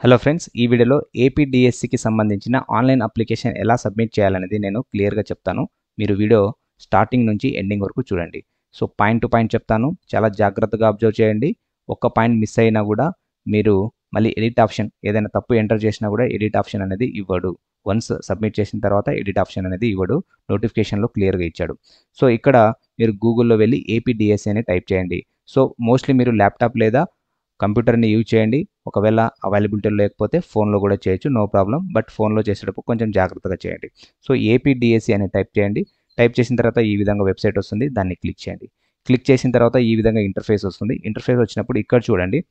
Hello friends, ఈ వీడియోలో ఏపీడిఎస్సికి సంబంధించిన ఆన్లైన్ అప్లికేషన్ ఎలా సబ్మిట్ చేయాలనేది నేను క్లియర్గా చెప్తాను. మీరు వీడియో స్టార్టింగ్ నుంచి ఎండింగ్ వరకు చూడండి. సో పాయింట్ టు పాయింట్ చెప్తాను, చాలా జాగ్రత్తగా అబ్జర్వ్ చేయండి. ఒక్క పాయింట్ మిస్ అయినా కూడా మీరు మళ్ళీ ఎడిట్ ఆప్షన్ ఏదైనా తప్పు ఎంటర్ చేసినా కూడా ఎడిట్ ఆప్షన్ అనేది ఇవ్వడు. వన్స్ సబ్మిట్ చేసిన తర్వాత ఎడిట్ ఆప్షన్ అనేది ఇవ్వడు, నోటిఫికేషన్లో క్లియర్గా ఇచ్చాడు. సో ఇక్కడ మీరు గూగుల్లో వెళ్ళి ఏపీడిఎస్సి అని టైప్ చేయండి. సో మోస్ట్లీ మీరు ల్యాప్టాప్ లేదా కంప్యూటర్ని యూజ్ చేయండి. ఒకవేళ అవైలబిలిటీ లేకపోతే ఫోన్లో కూడా చేయొచ్చు, నో ప్రాబ్లం. బట్ ఫోన్లో చేసేటప్పుడు కొంచెం జాగ్రత్తగా చేయండి. సో ఏపీడిఎస్సి అని టైప్ చేయండి. టైప్ చేసిన తర్వాత ఈ విధంగా వెబ్సైట్ వస్తుంది, దాన్ని క్లిక్ చేయండి. క్లిక్ చేసిన తర్వాత ఈ విధంగా ఇంటర్ఫేస్ వస్తుంది. ఇంటర్ఫేస్ వచ్చినప్పుడు ఇక్కడ చూడండి,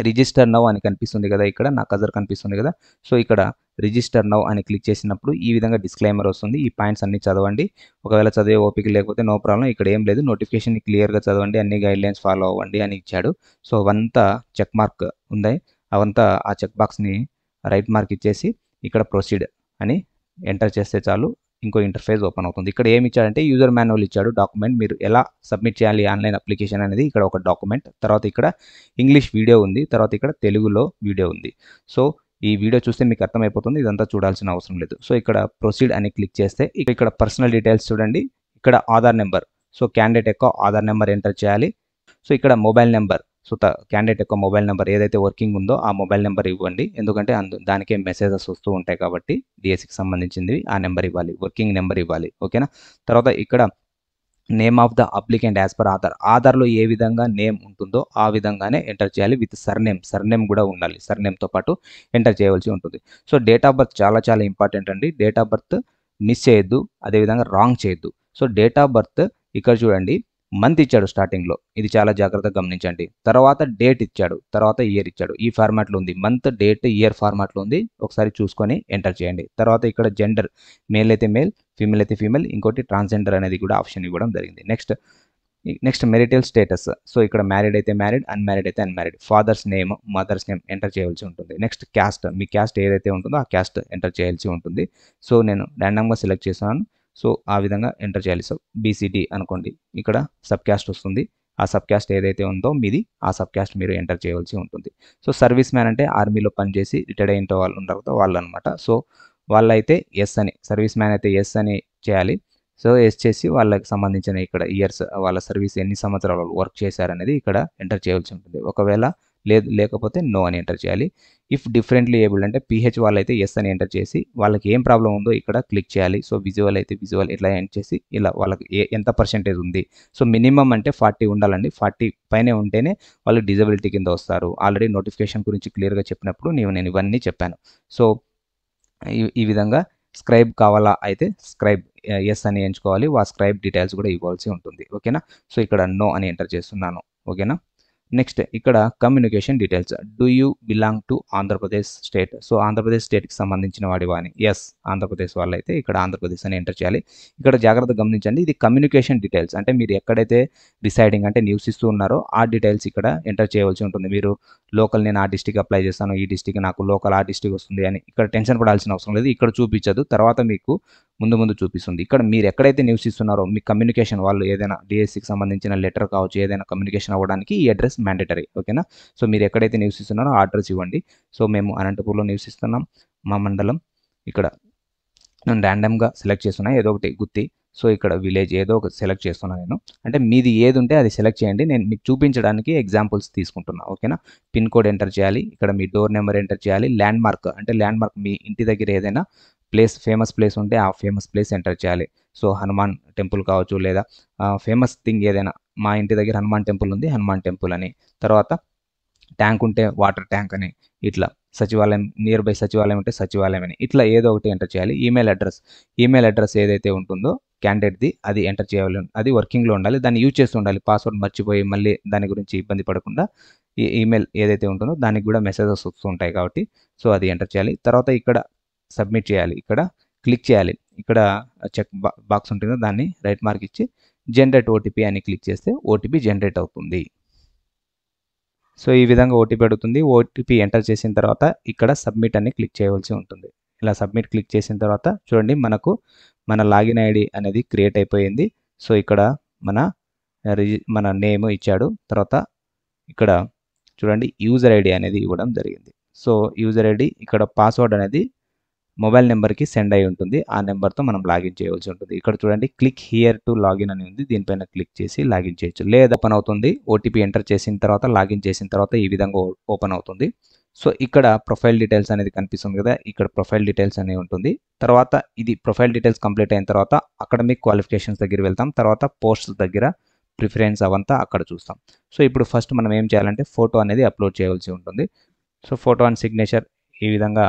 రిజిస్టర్ నౌ అని కనిపిస్తుంది కదా, ఇక్కడ నా కజర్ కనిపిస్తుంది కదా. సో ఇక్కడ రిజిస్టర్ నౌ అని క్లిక్ చేసినప్పుడు ఈ విధంగా డిస్క్లైమర్ వస్తుంది. ఈ పాయింట్స్ అన్ని చదవండి. ఒకవేళ చదివే ఓపిక లేకపోతే నో ప్రాబ్లం, ఇక్కడ ఏం లేదు, నోటిఫికేషన్ క్లియర్గా చదవండి, అన్ని గైడ్లైన్స్ ఫాలో అవ్వండి అని ఇచ్చాడు. సో అవంతా చెక్ మార్క్ ఉంది, అవంతా ఆ చెక్ బాక్స్ని రైట్ మార్క్ ఇచ్చేసి ఇక్కడ ప్రొసీడ్ అని ఎంటర్ చేస్తే చాలు, ఇంకో ఇంటర్ఫేస్ ఓపెన్ అవుతుంది. ఇక్కడ ఏమి ఇచ్చాడంటే యూజర్ మాన్యువల్ ఇచ్చాడు, డాక్యుమెంట్ మీరు ఎలా సబ్మిట్ చేయాలి ఆన్లైన్ అప్లికేషన్ అనేది ఇక్కడ ఒక డాక్యుమెంట్. తర్వాత ఇక్కడ ఇంగ్లీష్ వీడియో ఉంది, తర్వాత ఇక్కడ తెలుగులో వీడియో ఉంది. సో ఈ వీడియో చూస్తే మీకు అర్థమైపోతుంది, ఇదంతా చూడాల్సిన అవసరం లేదు. సో ఇక్కడ ప్రొసీడ్ అని క్లిక్ చేస్తే ఇక్కడ పర్సనల్ డీటెయిల్స్ చూడండి, ఇక్కడ ఆధార్ నెంబర్. సో క్యాండిడేట్ యొక్క ఆధార్ నెంబర్ ఎంటర్ చేయాలి. సో ఇక్కడ మొబైల్ నెంబర్, సో క్యాండిడేట్ యొక్క మొబైల్ నెంబర్ ఏదైతే వర్కింగ్ ఉందో ఆ మొబైల్ నెంబర్ ఇవ్వండి, ఎందుకంటే దానికే మెసేజెస్ వస్తూ ఉంటాయి కాబట్టి డిఎస్సికి సంబంధించింది ఆ నెంబర్ ఇవ్వాలి, వర్కింగ్ నెంబర్ ఇవ్వాలి. ఓకేనా. తర్వాత ఇక్కడ name of the applicant as per Aadhaar, ఆధార్లో ఏ విధంగా నేమ్ ఉంటుందో ఆ విధంగానే ఎంటర్ చేయాలి, విత్ సర్నేమ్ కూడా ఉండాలి, సర్నేమ్తో పాటు ఎంటర్ చేయవలసి ఉంటుంది. సో డేట్ ఆఫ్ బర్త్ చాలా చాలా ఇంపార్టెంట్ అండి. డేట్ ఆఫ్ బర్త్ మిస్ చేయొద్దు, అదేవిధంగా రాంగ్ చేయొద్దు. సో డేట్ ఆఫ్ బర్త్ ఇక్కడ చూడండి, మంత్ ఇచ్చాడు స్టార్టింగ్లో, ఇది చాలా జాగ్రత్తగా గమనించండి. తర్వాత డేట్ ఇచ్చాడు, తర్వాత ఇయర్ ఇచ్చాడు. ఈ ఫార్మాట్లో ఉంది, మంత్ డేట్ ఇయర్ ఫార్మాట్లో ఉంది, ఒకసారి చూసుకొని ఎంటర్ చేయండి. తర్వాత ఇక్కడ జెండర్, మేల్ అయితే మేల్, ఫీమేల్ అయితే ఫీమేల్, ఇంకోటి ట్రాన్స్జెండర్ అనేది కూడా ఆప్షన్ ఇవ్వడం జరిగింది. Next marital status. సో ఇక్కడ మ్యారీడ్ అయితే మ్యారీడ్, అన్మ్యారీడ్ అయితే unmarried. Father's name, mother's name enter చేయవలసి ఉంటుంది. నెక్స్ట్ క్యాస్ట్, మీ క్యాస్ట్ ఏదైతే ఉంటుందో ఆ క్యాస్ట్ ఎంటర్ చేయాల్సి ఉంటుంది. సో నేను ర్యాండమ్గా సెలెక్ట్ చేస్తున్నాను, సో ఆ విధంగా ఎంటర్ చేయాలి. సో బీసీడీ అనుకోండి, ఇక్కడ సబ్ క్యాస్ట్ వస్తుంది, ఆ సబ్ క్యాస్ట్ ఏదైతే ఉందో మీది ఆ సబ్ క్యాస్ట్ మీరు ఎంటర్ చేయవలసి ఉంటుంది. సో సర్వీస్ మ్యాన్ అంటే ఆర్మీలో పనిచేసి రిటైర్డ్ అయిన వాళ్ళు ఉంటారు కదా, వాళ్ళు అనమాట. సో వాళ్ళైతే ఎస్ అని, సర్వీస్ మ్యాన్ అయితే ఎస్ అని చేయాలి. సో ఎస్ చేసి వాళ్ళకి సంబంధించిన ఇక్కడ ఇయర్స్, వాళ్ళ సర్వీస్ ఎన్ని సంవత్సరాలు వర్క్ చేశారనేది ఇక్కడ ఎంటర్ చేయవలసి ఉంటుంది. ఒకవేళ లేకపోతే నో అని ఎంటర్ చేయాలి. ఇఫ్ డిఫరెంట్లీ ఏబుల్డ్ అంటే పిహెచ్ వాళ్ళైతే ఎస్ అని ఎంటర్ చేసి వాళ్ళకి ఏం ప్రాబ్లం ఉందో ఇక్కడ క్లిక్ చేయాలి. సో విజువల్ అయితే విజువల్ ఇట్లా ఎంటర్ చేసి ఇలా వాళ్ళకి ఎంత పర్సెంటేజ్ ఉంది. సో మినిమం అంటే 40 ఉండాలండి, 40 పైనే ఉంటేనే వాళ్ళు డిజబిలిటీ కింద వస్తారు. ఆల్రెడీ నోటిఫికేషన్ గురించి క్లియర్గా చెప్పినప్పుడు నేను ఇవన్నీ చెప్పాను. సో ఈ విధంగా స్క్రైబ్ కావాలా అయితే స్క్రైబ్ ఎస్ అని ఎంచుకోవాలి, ఆ స్క్రైబ్ డీటెయిల్స్ కూడా ఇవ్వాల్సి ఉంటుంది. ఓకేనా. సో ఇక్కడ నో అని ఎంటర్ చేస్తున్నాను. ఓకేనా. నెక్స్ట్ ఇక్కడ communication details, do you belong to Andhra Pradesh state. So Andhra Pradesh స్టేట్కి సంబంధించిన వాడివాని, ఎస్ ఆంధ్రప్రదేశ్ వాళ్ళైతే ఇక్కడ ఆంధ్రప్రదేశ్ అని ఎంటర్ చేయాలి. ఇక్కడ జాగ్రత్త గమనించండి, ఇది కమ్యూనికేషన్ డీటెయిల్స్ అంటే మీరు ఎక్కడైతే రిసైడింగ్ అంటే నివసిస్తూ ఉన్నారో ఆ డీటెయిల్స్ ఇక్కడ ఎంటర్ చేయవలసి ఉంటుంది. మీరు లోకల్, నేను ఆ డిస్టిక్ అప్లై చేస్తాను, ఈ డిస్టిక్ నాకు లోకల్ ఆ డిస్టిక్ వస్తుంది అని ఇక్కడ టెన్షన్ పడాల్సిన అవసరం లేదు. ఇక్కడ చూపించదు, తర్వాత మీకు ముందు చూపిస్తుంది. ఇక్కడ మీరు ఎక్కడైతే నివసిస్తున్నారో మీ కమ్యూనికేషన్, వాళ్ళు ఏదైనా డిఎస్సికి సంబంధించిన లెటర్ కావచ్చు, ఏదైనా కమ్యూనికేషన్ అవ్వడానికి ఈ అడ్రస్ మ్యాండేటరీ. ఓకేనా. సో మీరు ఎక్కడైతే నివసిస్తున్నారో ఆ అడ్రస్ ఇవ్వండి. సో మేము అనంతపూర్లో నివసిస్తున్నాం, మా మండలం ఇక్కడ నేను ర్యాండమ్గా సెలెక్ట్ చేస్తున్నా, ఏదో ఒకటి గుత్తి. సో ఇక్కడ విలేజ్ ఏదో ఒక సెలెక్ట్ చేస్తున్నాను నేను, అంటే మీది ఏది ఉంటే అది సెలెక్ట్ చేయండి, నేను మీకు చూపించడానికి ఎగ్జాంపుల్స్ తీసుకుంటున్నా. ఓకేనా. పిన్ కోడ్ ఎంటర్ చేయాలి, ఇక్కడ మీ డోర్ నెంబర్ ఎంటర్ చేయాలి. ల్యాండ్ మార్క్ అంటే ల్యాండ్ మార్క్, మీ ఇంటి దగ్గర ఏదైనా ప్లేస్, ఫేమస్ ప్లేస్ ఉంటే ఆ ఫేమస్ ప్లేస్ ఎంటర్ చేయాలి. సో హనుమాన్ టెంపుల్ కావచ్చు, లేదా ఫేమస్ థింగ్ ఏదైనా, మా ఇంటి దగ్గర హనుమాన్ టెంపుల్ ఉంది, హనుమాన్ టెంపుల్ అని. తర్వాత ట్యాంక్ ఉంటే వాటర్ ట్యాంక్ అని, ఇట్లా సచివాలయం, నియర్ బై సచివాలయం ఉంటే సచివాలయం అని, ఇట్లా ఏదో ఒకటి ఎంటర్ చేయాలి. ఈమెయిల్ అడ్రస్ ఏదైతే ఉంటుందో క్యాండిడేట్ది అది ఎంటర్ చేయాలి, అది వర్కింగ్లో ఉండాలి, దాన్ని యూజ్ చేస్తూ ఉండాలి. పాస్వర్డ్ మర్చిపోయి మళ్ళీ దాని గురించి ఇబ్బంది పడకుండా ఈ ఈమెయిల్ ఏదైతే ఉంటుందో దానికి కూడా మెసేజెస్ వస్తూ ఉంటాయి కాబట్టి సో అది ఎంటర్ చేయాలి. తర్వాత ఇక్కడ సబ్మిట్ చేయాలి, ఇక్కడ క్లిక్ చేయాలి, ఇక్కడ చెక్ బాక్స్ ఉంటుందో దాన్ని రైట్ మార్క్ ఇచ్చి జనరేట్ ఓటీపీ అని క్లిక్ చేస్తే ఓటీపీ జనరేట్ అవుతుంది. సో ఈ విధంగా ఓటీపీ అడుగుతుంది. ఓటీపీ ఎంటర్ చేసిన తర్వాత ఇక్కడ సబ్మిట్ అని క్లిక్ చేయవలసి ఉంటుంది. ఇలా సబ్మిట్ క్లిక్ చేసిన తర్వాత చూడండి, మనకు మన లాగిన్ ఐడి అనేది క్రియేట్ అయిపోయింది. సో ఇక్కడ మన నేమ్ ఇచ్చాడు, తర్వాత ఇక్కడ చూడండి యూజర్ ఐడి అనేది ఇవ్వడం జరిగింది. సో యూజర్ ఐడి ఇక్కడ పాస్వర్డ్ అనేది మొబైల్ నెంబర్కి సెండ్ అయి ఉంటుంది. ఆ నెంబర్తో మనం లాగిన్ చేయవలసి ఉంటుంది. ఇక్కడ చూడండి క్లిక్ హియర్ టు లాగిన్ అని ఉంది. దీనిపైన క్లిక్ చేసి లాగిన్ చేయొచ్చు. లేదా ఓపెన్ అవుతుంది. ఓటీపీ ఎంటర్ చేసిన తర్వాత లాగిన్ చేసిన తర్వాత ఈ విధంగా ఓపెన్ అవుతుంది. సో ఇక్కడ ప్రొఫైల్ డీటెయిల్స్ అనేది కనిపిస్తుంది కదా, ఇక్కడ ప్రొఫైల్ డీటెయిల్స్ అనేవి ఉంటుంది. తర్వాత ఇది ప్రొఫైల్ డీటెయిల్స్ కంప్లీట్ అయిన తర్వాత అకాడమిక్ క్వాలిఫికేషన్స్ దగ్గర వెళ్తాం. తర్వాత పోస్ట్స్ దగ్గర ప్రిఫరెన్స్ అవంతా అక్కడ చూస్తాం. సో ఇప్పుడు ఫస్ట్ మనం ఏం చేయాలంటే ఫోటో అనేది అప్లోడ్ చేయవలసి ఉంటుంది. సో ఫోటో అండ్ సిగ్నేచర్ ఈ విధంగా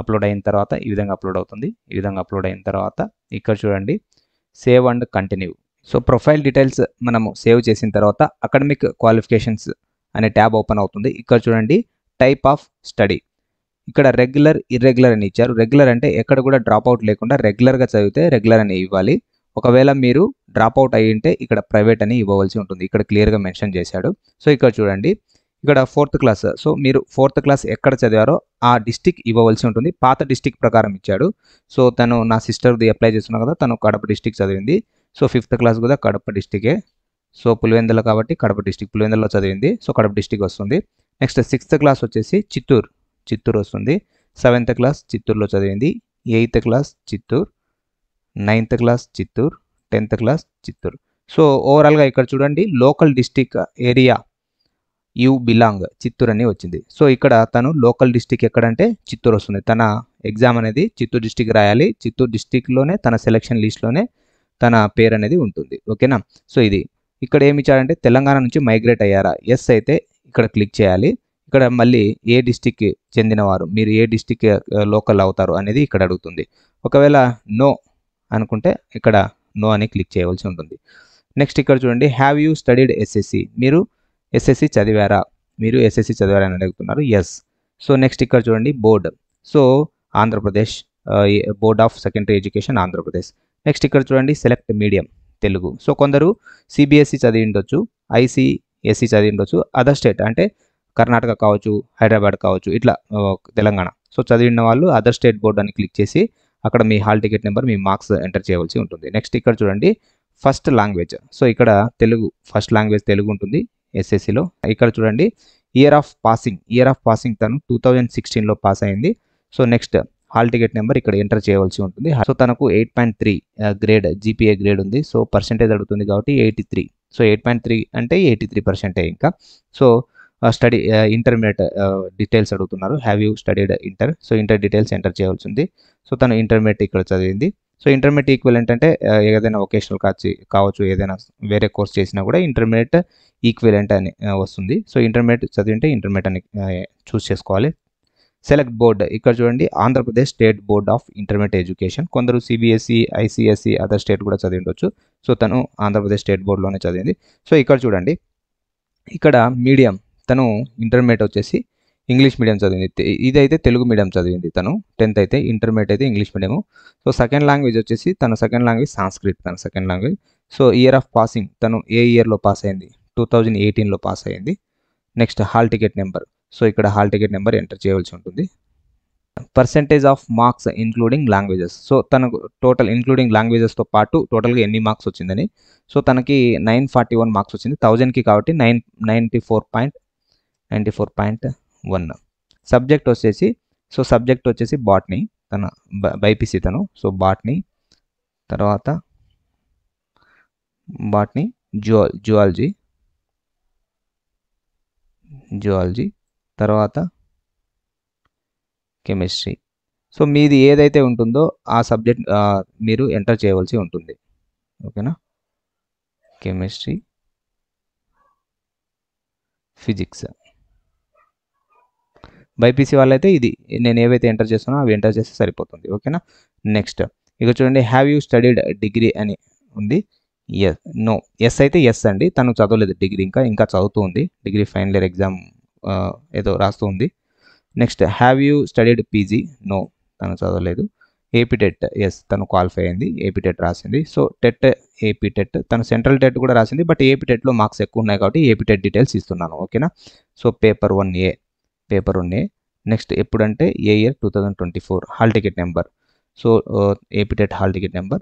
అప్లోడ్ అయిన తర్వాత ఈ విధంగా అప్లోడ్ అవుతుంది. ఈ విధంగా అప్లోడ్ అయిన తర్వాత ఇక్కడ చూడండి save and continue. So profile details మనము సేవ్ చేసిన తర్వాత అకాడమిక్ క్వాలిఫికేషన్స్ అనే ట్యాబ్ ఓపెన్ అవుతుంది. ఇక్కడ చూడండి టైప్ ఆఫ్ స్టడీ, ఇక్కడ రెగ్యులర్ ఇర్రెగ్యులర్ అని ఇచ్చారు. రెగ్యులర్ అంటే ఎక్కడ కూడా డ్రాప్ అవుట్ లేకుండా రెగ్యులర్గా చదివితే రెగ్యులర్ అని ఇవ్వాలి. ఒకవేళ మీరు డ్రాప్ అవుట్ అయ్యి ఉంటే ఇక్కడ ప్రైవేట్ అని ఇవ్వవలసి ఉంటుంది. ఇక్కడ క్లియర్గా మెన్షన్ చేశాడు. సో ఇక్కడ చూడండి ఇక్కడ 4th క్లాస్. సో మీరు 4th క్లాస్ ఎక్కడ చదివారో ఆ డిస్టిక్ ఇవ్వవలసి ఉంటుంది. పాత డిస్టిక్ ప్రకారం ఇచ్చాడు. సో తను నా సిస్టర్ది అప్లై చేస్తున్నా కదా, తను కడప డిస్టిక్ చదివింది. సో 5th క్లాస్ కూడా కడప డిస్టికే. సో పులివెందుల కాబట్టి కడప డిస్టిక్, పులివెందులలో చదివింది. సో కడప డిస్టిక్ వస్తుంది. నెక్స్ట్ 6th క్లాస్ వచ్చేసి చిత్తూరు వస్తుంది. 7th క్లాస్ చిత్తూరులో చదివింది. 8th class Chittoor, 9th class Chittoor, 10th class Chittoor. So ఓవరాల్గా ఇక్కడ చూడండి local district area you belong Chittoor అని వచ్చింది. సో ఇక్కడ తను లోకల్ డిస్టిక్ ఎక్కడంటే చిత్తూరు వస్తుంది. తన ఎగ్జామ్ అనేది చిత్తూరు డిస్టిక్ రాయాలి. చిత్తూరు డిస్టిక్లోనే తన సెలక్షన్ లిస్ట్లోనే తన పేరు అనేది ఉంటుంది. ఓకేనా. సో ఇది ఇక్కడ ఏమి ఇచ్చాడంటే తెలంగాణ నుంచి మైగ్రేట్ అయ్యారా, ఎస్ అయితే ఇక్కడ క్లిక్ చేయాలి. ఇక్కడ మళ్ళీ ఏ డిస్టిక్కి చెందినవారు, మీరు ఏ డిస్టిక్ లోకల్ అవుతారు అనేది ఇక్కడ అడుగుతుంది. ఒకవేళ నో అనుకుంటే ఇక్కడ నో అని క్లిక్ చేయవలసి ఉంటుంది. నెక్స్ట్ ఇక్కడ చూడండి హ్యావ్ యూ స్టడీడ్ ఎస్ఎస్సి, మీరు ఎస్ఎస్సి చదివారా, మీరు ఎస్ఎస్సి చదివారా అని అడుగుతున్నారు. ఎస్. సో నెక్స్ట్ ఇక్కడ చూడండి board. So Andhra Pradesh board of secondary education Andhra Pradesh. Next ఇక్కడ చూడండి సెలెక్ట్ మీడియం తెలుగు. సో కొందరు సిబిఎస్ఈ చదివి ఉండొచ్చు, ఐసిఎస్సి చదివి ఉండొచ్చు, అదర్ స్టేట్ అంటే కర్ణాటక కావచ్చు, హైదరాబాద్ కావచ్చు, ఇట్లా తెలంగాణ. సో చదివిన వాళ్ళు అదర్ స్టేట్ బోర్డ్ అని క్లిక్ చేసి అక్కడ మీ హాల్ టికెట్ నెంబర్, మీ మార్క్స్ ఎంటర్ చేయవలసి ఉంటుంది. నెక్స్ట్ ఇక్కడ చూడండి ఫస్ట్ లాంగ్వేజ్. సో ఇక్కడ తెలుగు, ఫస్ట్ లాంగ్వేజ్ తెలుగు ఉంటుంది ఎస్ఎస్సిలో. ఇక్కడ చూడండి ఇయర్ ఆఫ్ పాసింగ్ తను 2016లో పాస్ అయింది. So next hall ticket number ఇక్కడ ఎంటర్ చేయవలసి ఉంటుంది. సో తనకు 8.3 గ్రేడ్ జీపీఏ గ్రేడ్ ఉంది. సో పర్సెంటేజ్ అడుగుతుంది కాబట్టి 83. సో 8.3 అంటే 83% ఇంకా. సో స్టడీ ఇంటర్మీడియట్ డీటెయిల్స్ అడుగుతున్నారు. Have you studied inter. So inter details enter చేయవలసి ఉంది. సో తను ఇంటర్మీడియట్ ఇక్కడ చదివింది. సో ఇంటర్మీడియట్ ఈక్వలెంట్ అంటే ఏదైనా వొకేషనల్ కావచ్చు, ఏదైనా వేరే కోర్స్ చేసినా కూడా ఇంటర్మీడియట్ ఈక్వలెంట్ అని వస్తుంది. సో ఇంటర్మీడియట్ చదివింటే ఇంటర్మీడియట్ అని చూస్ చేసుకోవాలి. Select board. ఇక్కడ చూడండి Andhra Pradesh state board of intermediate education. కొందరు సిబిఎస్ఈ, ఐసిఎస్ఈ అదర్ స్టేట్ కూడా చదివి ఉండొచ్చు. సో తను ఆంధ్రప్రదేశ్ స్టేట్ బోర్డులోనే చదివింది. సో ఇక్కడ చూడండి ఇక్కడ మీడియం, తను ఇంటర్మీడియట్ వచ్చేసి ఇంగ్లీష్ మీడియం చదివింది. ఇదైతే తెలుగు మీడియం చదివింది తను. 10th అయితే, ఇంటర్మీడియట్ అయితే English medium. So second language వచ్చేసి తన సెకండ్ లాంగ్వేజ్ సాంస్క్రిట్, తన second language. So year of passing తను ఏ ఇయర్లో పాస్ అయింది, 2018లో పాస్ అయింది. Next hall ticket number. So ఇక్కడ హాల్ టికెట్ నెంబర్ ఎంటర్ చేయవలసి ఉంటుంది. Percentage of marks including languages. So తనకు టోటల్ ఇంక్లూడింగ్ లాంగ్వేజెస్తో పాటు టోటల్గా ఎన్ని మార్క్స్ వచ్చిందని. సో తనకి 941 మార్క్స్ వచ్చింది 1000కి కాబట్టి 94.1. సబ్జెక్ట్ వచ్చేసి బాట్నీ, తన బైపీసీ తను. సో బాట్నీ, తర్వాత బాట్నీ, జువాలజీ, తర్వాత కెమిస్ట్రీ. సో మీది ఏదైతే ఉంటుందో ఆ సబ్జెక్ట్ మీరు ఎంటర్ చేయవలసి ఉంటుంది. ఓకేనా. Chemistry, physics. బైపీసీ వాళ్ళైతే ఇది నేను ఏవైతే ఎంటర్ చేస్తానో అవి ఎంటర్ చేస్తే సరిపోతుంది. ఓకేనా. నెక్స్ట్ ఇక చూడండి హ్యావ్ యూ స్టడీడ్ డిగ్రీ అని ఉంది. నో. ఎస్ అయితే ఎస్ అండి, తను చదవలేదు డిగ్రీ, ఇంకా చదువుతూ ఉంది. డిగ్రీ ఫైనల్ ఇయర్ ఎగ్జామ్ ఏదో రాస్తూ ఉంది. Next have you studied PG. No, తను చదవలేదు. ఏపీ టెట్, ఎస్, తను క్వాలిఫై అయింది, ఏపీ టెట్ రాసింది. సో టెట్, ఏపీ టెట్, తను సెంట్రల్ టెట్ కూడా రాసింది, బట్ ఏపీ టెట్లో మార్క్స్ ఎక్కువ ఉన్నాయి కాబట్టి ఏపీ టెట్ డీటెయిల్స్ ఇస్తున్నాను. ఓకేనా. So paper 1A. నెక్స్ట్ ఎప్పుడంటే ఏ year 2024. Hall ticket number. So AP TET hall ticket number.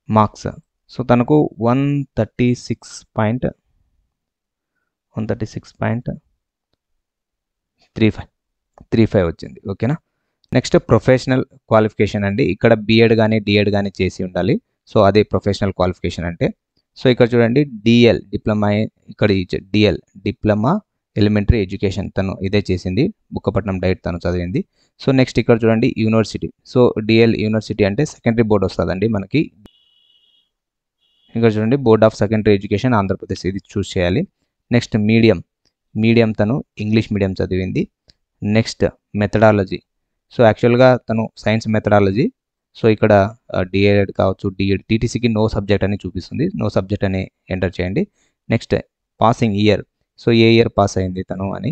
Marks. So తనకు 136.35. 35 వచ్చింది. ఓకేనా. నెక్స్ట్ ప్రొఫెషనల్ క్వాలిఫికేషన్ అండి. ఇక్కడ బీఎడ్ కానీ డిఎడ్ కానీ చేసి ఉండాలి. సో అదే ప్రొఫెషనల్ క్వాలిఫికేషన్ అంటే. సో ఇక్కడ చూడండి డిఎల్ డిప్లొమా, ఇక్కడ డిఎల్ డిప్లొమా ఎలిమెంటరీ ఎడ్యుకేషన్ తను ఇదే చేసింది. బుక్కపట్నం డైట్ తను చదివింది. సో నెక్స్ట్ ఇక్కడ చూడండి యూనివర్సిటీ. సో డిఎల్ యూనివర్సిటీ అంటే సెకండరీ బోర్డ్ వస్తుందండి మనకి. ఇక్కడ చూడండి board of secondary education Andhra Pradesh, ఇది చూస్ చేయాలి. నెక్స్ట్ మీడియం తను ఇంగ్లీష్ మీడియం చదివింది. Next methodology. సో యాక్చువల్గా తను సైన్స్ మెథడాలజీ. సో ఇక్కడ డిఎడ్ కావచ్చు, డిఎడ్ టీటీసీకి నో సబ్జెక్ట్ అని చూపిస్తుంది. నో సబ్జెక్ట్ అని ఎంటర్ చేయండి. Next passing year. సో ఏ ఇయర్ పాస్ అయింది తను అని.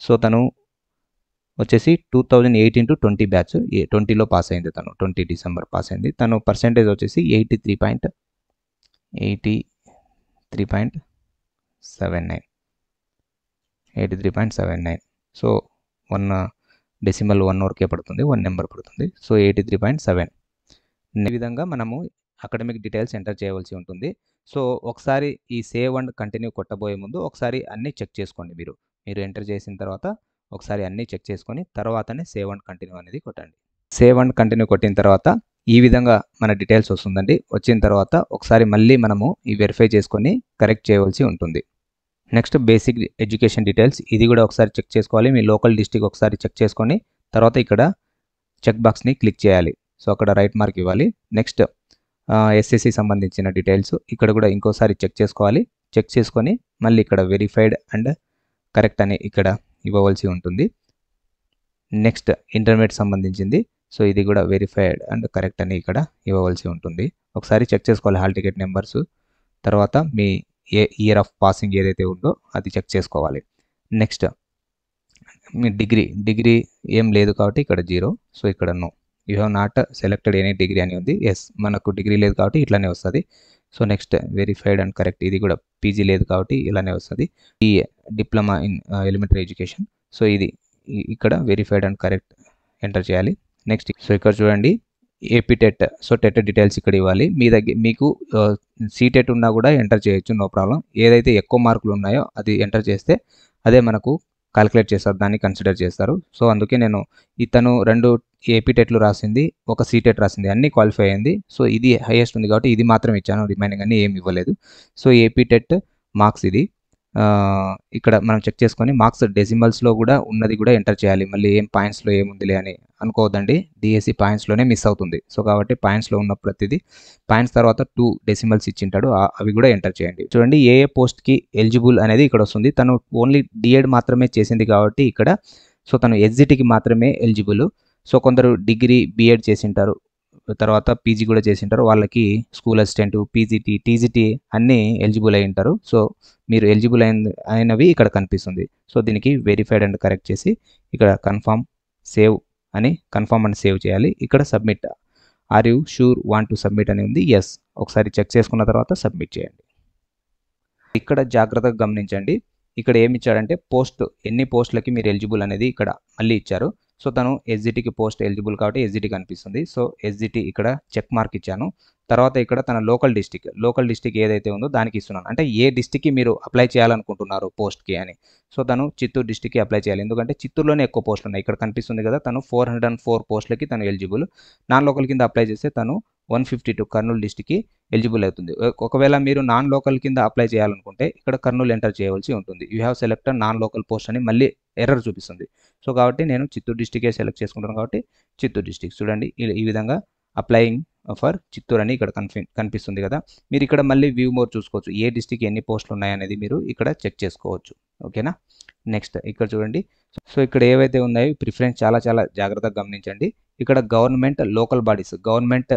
సో తను వచ్చేసి 2018 to 20 బ్యాచ్ 20లో పాస్ అయింది తను. 20 డిసెంబర్ పాస్ అయింది. తను పర్సెంటేజ్ వచ్చేసి 83.79. సో 1 డెసిమల్ 1 వరకే పడుతుంది, 1 నెంబర్ పడుతుంది. సో 83.7. ఈ విధంగా మనము అకాడమిక్ డీటెయిల్స్ ఎంటర్ చేయవలసి ఉంటుంది. సో ఒకసారి ఈ సేవ్ అండ్ కంటిన్యూ కొట్టబోయే ముందు ఒకసారి అన్నీ చెక్ చేసుకోండి. మీరు ఎంటర్ చేసిన తర్వాత ఒకసారి అన్నీ చెక్ చేసుకొని తర్వాతనే సేవ్ అండ్ కంటిన్యూ అనేది కొట్టండి. సేవ్ అండ్ కంటిన్యూ కొట్టిన తర్వాత ఈ విధంగా మన డీటెయిల్స్ వస్తుందండి. వచ్చిన తర్వాత ఒకసారి మళ్ళీ మనము ఈ వెరిఫై చేసుకొని కరెక్ట్ చేయవలసి ఉంటుంది. నెక్స్ట్ బేసిక్ ఎడ్యుకేషన్ డీటెయిల్స్, ఇది కూడా ఒకసారి చెక్ చేసుకోవాలి. మీ లోకల్ డిస్ట్రిక్ట్ ఒకసారి చెక్ చేసుకొని తర్వాత ఇక్కడ చెక్ బాక్స్ని క్లిక్ చేయాలి. సో అక్కడ రైట్ మార్క్ ఇవ్వాలి. నెక్స్ట్ ఎస్ఎస్సి సంబంధించిన డీటెయిల్స్ ఇక్కడ కూడా ఇంకోసారి చెక్ చేసుకోవాలి. చెక్ చేసుకొని మళ్ళీ ఇక్కడ వెరిఫైడ్ అండ్ కరెక్ట్ అని ఇక్కడ ఇవ్వవలసి ఉంటుంది. నెక్స్ట్ ఇంటర్మీడియట్ సంబంధించింది. సో ఇది కూడా వెరిఫైడ్ అండ్ కరెక్ట్ అని ఇక్కడ ఇవ్వవలసి ఉంటుంది. ఒకసారి చెక్ చేసుకోవాలి హాల్ టికెట్ నెంబర్స్. తర్వాత మీ ఇయర్ ఆఫ్ పాసింగ్ ఏదైతే ఉందో అది చెక్ చేసుకోవాలి. నెక్స్ట్ మీ డిగ్రీ ఏం లేదు కాబట్టి ఇక్కడ 0. సో ఇక్కడ no, you have not selected any degree అని ఉంది. ఎస్, మనకు డిగ్రీ లేదు కాబట్టి ఇట్లానే వస్తుంది. So next verified and correct, ఇది కూడా పీజీ లేదు కాబట్టి ఇలానే వస్తుంది. ఈ diploma in elementary education. So ఇది ఇక్కడ వెరిఫైడ్ అండ్ కరెక్ట్ ఎంటర్ చేయాలి. నెక్స్ట్ సో ఇక్కడ చూడండి AP TET. So TET details ఇక్కడ ఇవ్వాలి. మీకు సీటెట్ ఉన్నా కూడా ఎంటర్ చేయొచ్చు, నో ప్రాబ్లం. ఏదైతే ఎక్కువ మార్కులు ఉన్నాయో అది ఎంటర్ చేస్తే అదే మనకు కాలిక్యులేట్ చేస్తారు, దాన్ని కన్సిడర్ చేస్తారు. సో అందుకే నేను ఇతను 2 ఏపీ టెట్లు రాసింది, ఒక సీటెట్ రాసింది, అన్నీ క్వాలిఫై అయింది. సో ఇది హైయెస్ట్ ఉంది కాబట్టి ఇది మాత్రం ఇచ్చాను, రిమైనింగ్ అన్నీ ఏమి ఇవ్వలేదు. సో ఏపీ టెట్ మార్క్స్ ఇది ఇక్కడ మనం చెక్ చేసుకొని మార్క్స్ డెసిమల్స్లో కూడా ఉన్నది కూడా ఎంటర్ చేయాలి. మళ్ళీ ఏం పాయింట్స్లో ఏముందిలే అని అనుకోవద్దండి, డిఎస్సి పాయింట్స్లోనే మిస్ అవుతుంది. సో కాబట్టి పాయింట్స్లో ఉన్న ప్రతిదీ పాయింట్స్ తర్వాత 2 డెసిమల్స్ ఇచ్చింటాడు, అవి కూడా ఎంటర్ చేయండి. చూడండి ఏ పోస్ట్కి ఎలిజిబుల్ అనేది ఇక్కడ వస్తుంది. తను ఓన్లీ డిఎడ్ మాత్రమే చేసింది కాబట్టి ఇక్కడ సో తను ఎస్జిటికి మాత్రమే ఎలిజిబుల్. సో కొందరు డిగ్రీ బిఎడ్ చేసింటారు, తర్వాత పీజీ కూడా చేసింటారు, వాళ్ళకి స్కూల్ అసిస్టెంట్, పీజీటీ, టీజీటీ అన్నీ ఎలిజిబుల్ అయి ఉంటారు. సో మీరు ఎలిజిబుల్ అయినవి ఇక్కడ కనిపిస్తుంది. సో దీనికి వెరిఫైడ్ అండ్ కరెక్ట్ చేసి ఇక్కడ కన్ఫర్మ్ అండ్ సేవ్ చేయాలి. ఇక్కడ submit, are you sure want to submit అని ఉంది. ఎస్, ఒకసారి చెక్ చేసుకున్న తర్వాత సబ్మిట్ చేయండి. ఇక్కడ జాగ్రత్తగా గమనించండి, ఇక్కడ ఏమి ఇచ్చాడంటే పోస్ట్, ఎన్ని పోస్టులకి మీరు ఎలిజిబుల్ అనేది ఇక్కడ మళ్ళీ ఇచ్చారు. సో తను ఎస్జిటికి పోస్ట్ ఎలిజిబుల్ కాబట్టి ఎస్జిటి కనిపిస్తుంది. సో ఎస్జిటి ఇక్కడ చెక్ మార్క్ ఇచ్చాను. తర్వాత ఇక్కడ తన లోకల్ డిస్టిక్ ఏదైతే ఉందో దానికి ఇస్తున్నాను, అంటే ఏ డిస్టిక్కి మీరు అప్లై చేయాలనుకుంటున్నారు పోస్ట్కి అని. సో తను చిత్తూరు డిస్టిక్కి అప్లై చేయాలి, ఎందుకంటే చిత్తూరులోనే ఎక్కువ పోస్టులు ఉన్నాయి. ఇక్కడ కనిపిస్తుంది కదా, తను 404 పోస్టులకి తను ఎలిజిబుల్. నాన్ లోకల్ కింద అప్లై చేస్తే తను 152 కర్నూలు డిస్టిక్కి ఎలిజిబుల్ అవుతుంది. ఒకవేళ మీరు నాన్ లోకల్ కింద అప్లై చేయాలనుకుంటే ఇక్కడ కర్నూలు ఎంటర్ చేయవలసి ఉంటుంది. You have selected non local post అని మళ్ళీ ఎర్రర్ చూపిస్తుంది. సో కాబట్టి నేను చిత్తూరు డిస్టికే సెలెక్ట్ చేసుకుంటాను కాబట్టి చిత్తూరు డిస్టిక్. చూడండి ఈ విధంగా అప్లయింగ్ ఫర్ చిత్తూరు అని ఇక్కడ కనిపిస్తుంది కదా. మీరు ఇక్కడ మళ్ళీ వ్యూ మోర్ చూసుకోవచ్చు, ఏ డిస్టిక్ ఎన్ని పోస్టులు ఉన్నాయనేది మీరు ఇక్కడ చెక్ చేసుకోవచ్చు. ఓకేనా. నెక్స్ట్ ఇక్కడ చూడండి, సో ఇక్కడ ఏవైతే ఉన్నాయో ప్రిఫరెన్స్ చాలా జాగ్రత్తగా గమనించండి. ఇక్కడ government, local bodies, government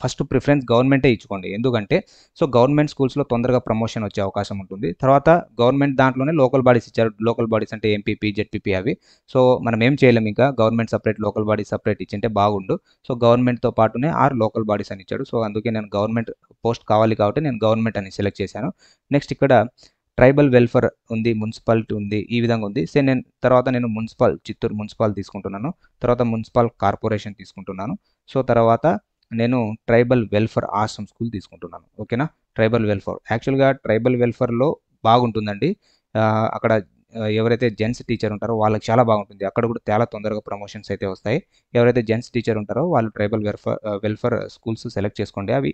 first preference గవర్నమెంటే ఇచ్చుకోండి. ఎందుకంటే సో గవర్నమెంట్ స్కూల్స్లో తొందరగా ప్రమోషన్ వచ్చే అవకాశం ఉంటుంది. తర్వాత గవర్నమెంట్ దాంట్లోనే లోకల్ బాడీస్ ఇచ్చారు. లోకల్ బాడీస్ అంటే ఎంపీపీ, జెడ్పీపీ అవి. సో మనం ఏం చేయలేము, ఇంకా government separate, local body separate ఇచ్చింటే బాగుండు. సో గవర్నమెంట్తో పాటునే 6 లోకల్ బాడీస్ అని ఇచ్చాడు. సో అందుకే నేను గవర్నమెంట్ పోస్ట్ కావాలి కాబట్టి నేను గవర్నమెంట్ అని సెలెక్ట్ చేశాను. నెక్స్ట్ ఇక్కడ ట్రైబల్ వెల్ఫేర్ ఉంది, మున్సిపాలిటీ ఉంది, ఈ విధంగా ఉంది. సో నేను చిత్తూరు మున్సిపల్ తీసుకుంటున్నాను, తర్వాత మున్సిపల్ కార్పొరేషన్ తీసుకుంటున్నాను. సో తర్వాత నేను ట్రైబల్ వెల్ఫేర్ ఆశ్రమ్ స్కూల్ తీసుకుంటున్నాను. ఓకేనా. ట్రైబల్ వెల్ఫేర్ యాక్చువల్గా ట్రైబల్ వెల్ఫేర్లో బాగుంటుందండి. అక్కడ ఎవరైతే జెంట్స్ టీచర్ ఉంటారో వాళ్ళకి చాలా బాగుంటుంది. అక్కడ కూడా చాలా తొందరగా ప్రమోషన్స్ అయితే వస్తాయి. ఎవరైతే జెంట్స్ టీచర్ ఉంటారో వాళ్ళు ట్రైబల్ వెల్ఫేర్ స్కూల్స్ సెలెక్ట్ చేసుకోండి. అవి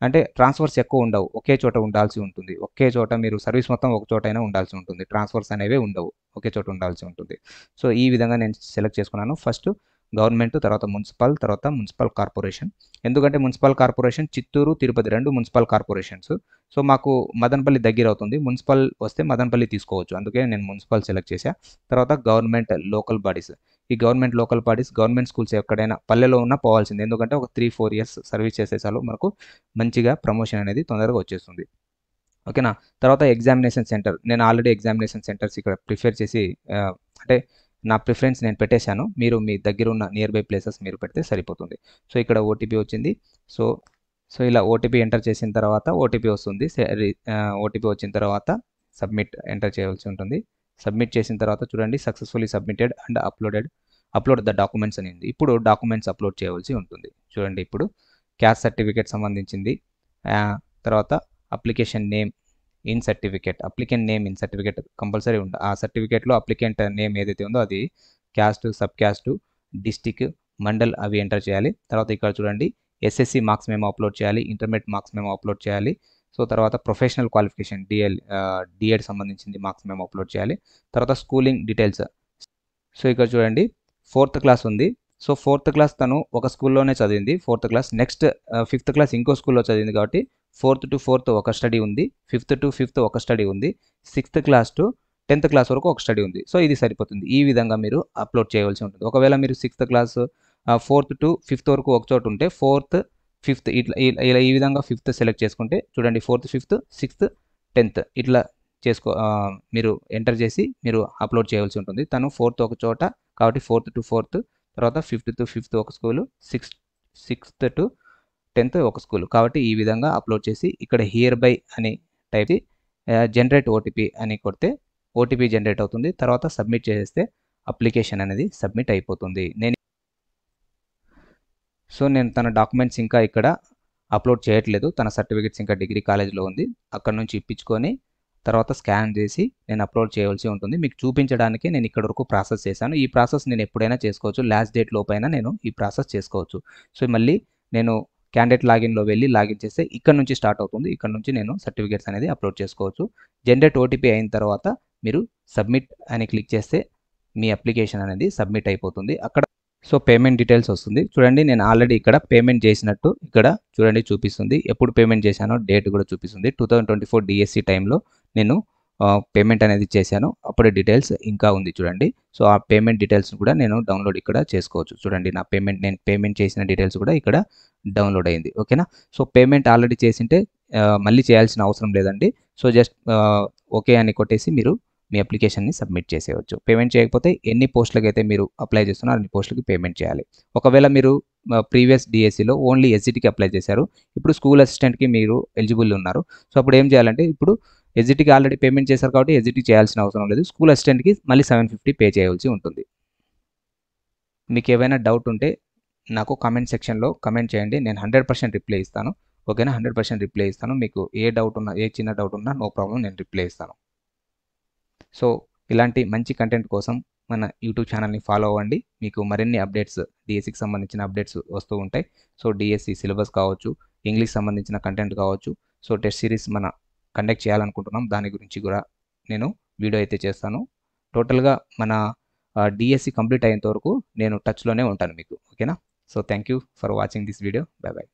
అంటే ట్రాన్స్ఫర్స్ ఎక్కువ ఉండవు. ఒకే చోట ఉండాల్సి ఉంటుంది. ఒకే చోట మీరు సర్వీస్ మొత్తం ఒక చోటైనా ఉండాల్సి ఉంటుంది. ట్రాన్స్ఫర్స్ అనేవి ఉండవు. ఒకే చోట ఉండాల్సి ఉంటుంది. సో, ఈ విధంగా నేను సెలెక్ట్ చేసుకున్నాను. ఫస్ట్ గవర్నమెంట్, తర్వాత మున్సిపల్ కార్పొరేషన్. ఎందుకంటే municipal corporation Chittoor, Tirupati 2 municipal corporations. So, మాకు మదనపల్లి దగ్గరవుతుంది. మున్సిపల్ వస్తే మదనపల్లి తీసుకోవచ్చు. అందుకే నేను మున్సిపల్ సెలెక్ట్ చేశా. తర్వాత గవర్నమెంట్ లోకల్ బాడీస్. ఈ government local bodies government schools ఎక్కడైనా పల్లెలో ఉన్నా పోవాల్సిందే. ఎందుకంటే ఒక 3-4 ఇయర్స్ సర్వీస్ చేసే చాలు మనకు మంచిగా ప్రమోషన్ అనేది తొందరగా వచ్చేస్తుంది. ఓకేనా? తర్వాత ఎగ్జామినేషన్ సెంటర్. నేను ఆల్రెడీ ఎగ్జామినేషన్ సెంటర్స్ ఇక్కడ ప్రిఫర్ చేసి అంటే నా ప్రిఫరెన్స్ నేను పెట్టేశాను. మీరు మీ దగ్గర ఉన్న నియర్ బై ప్లేసెస్ మీరు పెడితే సరిపోతుంది. సో, ఇక్కడ ఓటీపీ వచ్చింది. సో, ఇలా ఓటీపీ ఎంటర్ చేసిన తర్వాత ఓటీపీ వస్తుంది. ఓటీపీ వచ్చిన తర్వాత సబ్మిట్ ఎంటర్ చేయవలసి ఉంటుంది. సబ్మిట్ చేసిన తర్వాత చూడండి successfully submitted and upload the documents అని ఉంది. ఇప్పుడు డాక్యుమెంట్స్ అప్లోడ్ చేయవలసి ఉంటుంది. చూడండి ఇప్పుడు క్యాస్ట్ సర్టిఫికేట్ సంబంధించింది. తర్వాత application name in certificate. Applicant name in certificate compulsory ఉంటుంది. ఆ సర్టిఫికేట్లో అప్లికెంట్ నేమ్ ఏదైతే ఉందో అది caste, sub caste, district, mandal అవి ఎంటర్ చేయాలి. తర్వాత ఇక్కడ చూడండి ఎస్ఎస్సి మార్క్స్ మేము అప్లోడ్ చేయాలి. ఇంటర్మీడియట్ మార్క్స్ మేము అప్లోడ్ చేయాలి. సో, తర్వాత ప్రొఫెషనల్ క్వాలిఫికేషన్ డిఎడ్ సంబంధించింది మార్క్స్ మేము అప్లోడ్ చేయాలి. తర్వాత స్కూలింగ్ డీటెయిల్స్. సో, ఇక్కడ చూడండి 4th క్లాస్ ఉంది. సో, 4th క్లాస్ తను ఒక స్కూల్లోనే చదివింది. 4th class next 5th class ఇంకో స్కూల్లో చదివింది కాబట్టి 4th to 4th ఒక స్టడీ ఉంది. 5th to 5th ఒక స్టడీ ఉంది. 6th class to 10th class వరకు ఒక స్టడీ ఉంది. సో, ఇది సరిపోతుంది. ఈ విధంగా మీరు అప్లోడ్ చేయవలసి ఉంటుంది. ఒకవేళ మీరు 6th class 4th to 5th వరకు ఒక చోట ఉంటే 4th, 5th ఇలా ఈ విధంగా 5th సెలెక్ట్ చేసుకుంటే చూడండి 4th, 5th, 6th, 10th ఇట్లా మీరు ఎంటర్ చేసి మీరు అప్లోడ్ చేయవలసి ఉంటుంది. తను 4th ఒక చోట కాబట్టి 4th to 4th, తర్వాత 5th to 5th ఒక స్కూలు, 6th to 10th ఒక స్కూల్. కాబట్టి ఈ విధంగా అప్లోడ్ చేసి ఇక్కడ హియర్ బై అని టైప్ జనరేట్ ఓటీపీ అని కొడితే ఓటీపీ జనరేట్ అవుతుంది. తర్వాత సబ్మిట్ చేసేస్తే అప్లికేషన్ అనేది సబ్మిట్ అయిపోతుంది. నేను తన డాక్యుమెంట్స్ ఇంకా ఇక్కడ అప్లోడ్ చేయట్లేదు. తన సర్టిఫికేట్స్ ఇంకా డిగ్రీ కాలేజ్లో ఉంది. అక్కడ నుంచి ఇప్పించుకొని తర్వాత స్కాన్ చేసి నేను అప్లోడ్ చేయవలసి ఉంటుంది. మీకు చూపించడానికి నేను ఇక్కడ వరకు ప్రాసెస్ చేశాను. ఈ ప్రాసెస్ నేను ఎప్పుడైనా చేసుకోవచ్చు. లాస్ట్ డేట్ లోపైనా నేను ఈ ప్రాసెస్ చేసుకోవచ్చు. సో, మళ్ళీ నేను క్యాండిడేట్ లాగిన్లో వెళ్ళి లాగిన్ చేస్తే ఇక్కడ నుంచి స్టార్ట్ అవుతుంది. ఇక్కడ నుంచి నేను సర్టిఫికేట్స్ అనేది అప్లోడ్ చేసుకోవచ్చు. జనరేట్ ఓటీపీ అయిన తర్వాత మీరు సబ్మిట్ అని క్లిక్ చేస్తే మీ అప్లికేషన్ అనేది సబ్మిట్ అయిపోతుంది. అక్కడ సో, పేమెంట్ డీటెయిల్స్ వస్తుంది. చూడండి నేను ఆల్రెడీ ఇక్కడ పేమెంట్ చేసినట్టు ఇక్కడ చూడండి చూపిస్తుంది. ఎప్పుడు పేమెంట్ చేశానో డేట్ కూడా చూపిస్తుంది. 2024 డిఎస్సి టైంలో నేను పేమెంట్ అనేది చేశాను. అప్పుడు డీటెయిల్స్ ఇంకా ఉంది చూడండి. సో, ఆ పేమెంట్ డీటెయిల్స్ కూడా నేను డౌన్లోడ్ ఇక్కడ చేసుకోవచ్చు. చూడండి నేను పేమెంట్ చేసిన డీటెయిల్స్ కూడా ఇక్కడ డౌన్లోడ్ అయింది. ఓకేనా? సో, పేమెంట్ ఆల్రెడీ చేసింటే మళ్ళీ చేయాల్సిన అవసరం లేదండి. సో, జస్ట్ ఓకే అని కొట్టేసి మీరు మీ అప్లికేషన్ని సబ్మిట్ చేసేయవచ్చు. పేమెంట్ చేయకపోతే ఎన్ని పోస్టులకి అయితే మీరు అప్లై చేస్తున్నారో అన్ని పోస్టులకి పేమెంట్ చేయాలి. ఒకవేళ మీరు ప్రీవియస్ డిఎస్సిలో ఓన్లీ ఎస్జిటికి అప్లై చేశారు. ఇప్పుడు స్కూల్ అసిస్టెంట్కి మీరు ఎలిజిబుల్ ఉన్నారు. సో, అప్పుడు ఏం చేయాలంటే ఇప్పుడు ఎస్జిటికి ఆల్రెడీ పేమెంట్ చేశారు కాబట్టి ఎస్జిటి చేయాల్సిన అవసరం లేదు. స్కూల్ అసిస్టెంట్కి మళ్ళీ 750 పే చేయవలసి ఉంటుంది. మీకు ఏవైనా డౌట్ ఉంటే నాకు కామెంట్ సెక్షన్లో కమెంట్ చేయండి. నేను 100% రిప్లై ఇస్తాను. ఓకేనా? 100% రిప్లై ఇస్తాను. మీకు ఏ డౌట్ ఉన్నా ఏ చిన్న డౌట్ ఉన్నా నో ప్రాబ్లం నేను రిప్లై ఇస్తాను. సో, ఇలాంటి మంచి కంటెంట్ కోసం మన యూట్యూబ్ ఛానల్ని ఫాలో అవ్వండి. మీకు మరిన్ని అప్డేట్స్ డిఎస్సికి సంబంధించిన అప్డేట్స్ వస్తూ ఉంటాయి. సో, డిఎస్సి సిలబస్ కావచ్చు, ఇంగ్లీష్ సంబంధించిన కంటెంట్ కావచ్చు. సో, టెస్ట్ సిరీస్ కండక్ట్ చేయాలనుకుంటున్నాం. దాని గురించి కూడా నేను వీడియో అయితే చేస్తాను. టోటల్గా మన డిఎస్సి కంప్లీట్ అయ్యేంత వరకు నేను టచ్లోనే ఉంటాను మీకు. ఓకేనా? So, thank you for watching this video. By by.